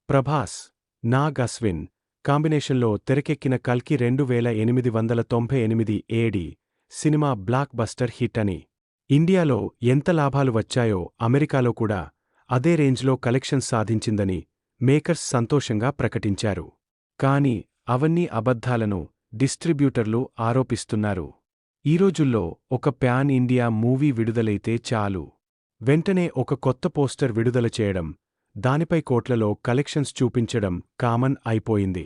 ప్రభాస్, నాగ్ అశ్విన్ కాంబినేషన్లో తెరకెక్కిన కల్కి 2898 AD cinema block buster hit అని. ఇండియాలో ఎంత లాభాలు వచ్చాయో అమెరికాలో కూడా అదే రేంజ్లో కలెక్షన్స్ సాధించిందని మేకర్స్ సంతోషంగా ప్రకటించారు. కాని అవన్నీ అబద్ధాలను డిస్ట్రిబ్యూటర్లు ఆరోపిస్తున్నారు. ఈ రోజుల్లో ఒక ప్యాన్ ఇండియా మూవీ విడుదలైతే చాలు, వెంటనే ఒక కొత్త పోస్టర్ విడుదల చేయడం, దానిపై కోట్లలో కలెక్షన్స్ చూపించడం కామన్ అయిపోయింది.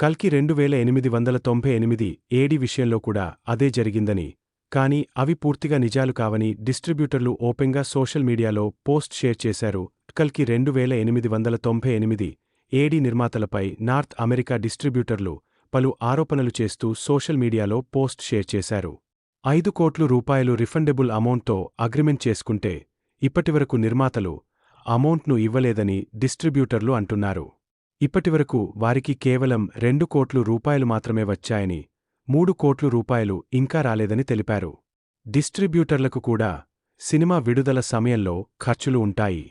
కల్కి 2898 ఏడి విషయంలో కూడా అదే జరిగిందని, కానీ అవి పూర్తిగా నిజాలు కావని డిస్ట్రిబ్యూటర్లు ఓపెన్గా సోషల్ మీడియాలో పోస్ట్ షేర్ చేశారు. కల్కి 2898 ఏడి నిర్మాతలపై నార్త్ అమెరికా డిస్ట్రిబ్యూటర్లు పలు ఆరోపణలు చేస్తూ సోషల్ మీడియాలో పోస్ట్ షేర్ చేశారు. 5 కోట్ల రూపాయలు రిఫండబుల్ అమౌంట్తో అగ్రిమెంట్ చేసుకుంటే ఇప్పటివరకు నిర్మాతలు అమౌంట్ను ఇవ్వలేదని డిస్ట్రిబ్యూటర్లు అంటున్నారు. ఇప్పటివరకు వారికి కేవలం 2 కోట్ల రూపాయలు మాత్రమే వచ్చాయని, 3 కోట్ల రూపాయలు ఇంకా రాలేదని తెలిపారు. డిస్ట్రిబ్యూటర్లకు కూడా సినిమా విడుదల సమయంలో ఖర్చులు ఉంటాయి.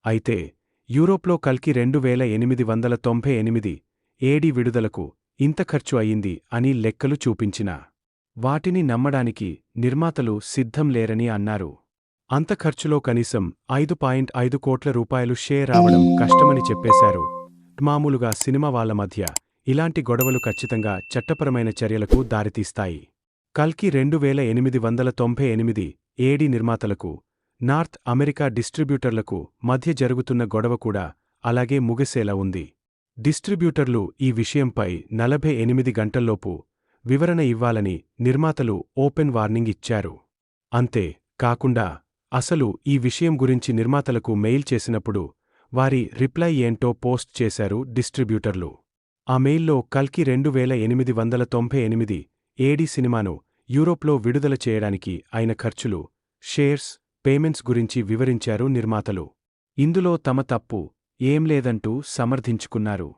అయితే యూరోప్లో కల్కి 2898 ఏడి విడుదలకు ఇంత ఖర్చు అయింది అని లెక్కలు చూపించినా వాటిని నమ్మడానికి నిర్మాతలు సిద్ధం లేరని అన్నారు. అంత ఖర్చులో కనీసం 5.5 కోట్ల రూపాయలు షేర్ రావడం కష్టమని చెప్పేశారు. మామూలుగా సినిమా వాళ్ల మధ్య ఇలాంటి గొడవలు ఖచ్చితంగా చట్టపరమైన చర్యలకు దారితీస్తాయి. కల్కి 2898 ఏడి నిర్మాతలకు నార్త్ అమెరికా డిస్ట్రిబ్యూటర్లకు మధ్య జరుగుతున్న గొడవ కూడా అలాగే ముగిసేలా ఉంది. డిస్ట్రిబ్యూటర్లు ఈ విషయంపై 48 గంటల్లోపు వివరణ ఇవ్వాలని నిర్మాతలు ఓపెన్ వార్నింగ్ ఇచ్చారు. అంతే కాకుండా అసలు ఈ విషయం గురించి నిర్మాతలకు మెయిల్ చేసినప్పుడు వారి రిప్లై ఏంటో పోస్ట్ చేశారు డిస్ట్రిబ్యూటర్లు. ఆ మెయిల్లో కల్కి 2898 ఏడి సినిమాను యూరోప్లో విడుదల చేయడానికి అయిన ఖర్చులు, షేర్స్, పేమెంట్స్ గురించి వివరించారు నిర్మాతలు. ఇందులో తమ తప్పు ఏం లేదంటూ సమర్థించుకున్నారు.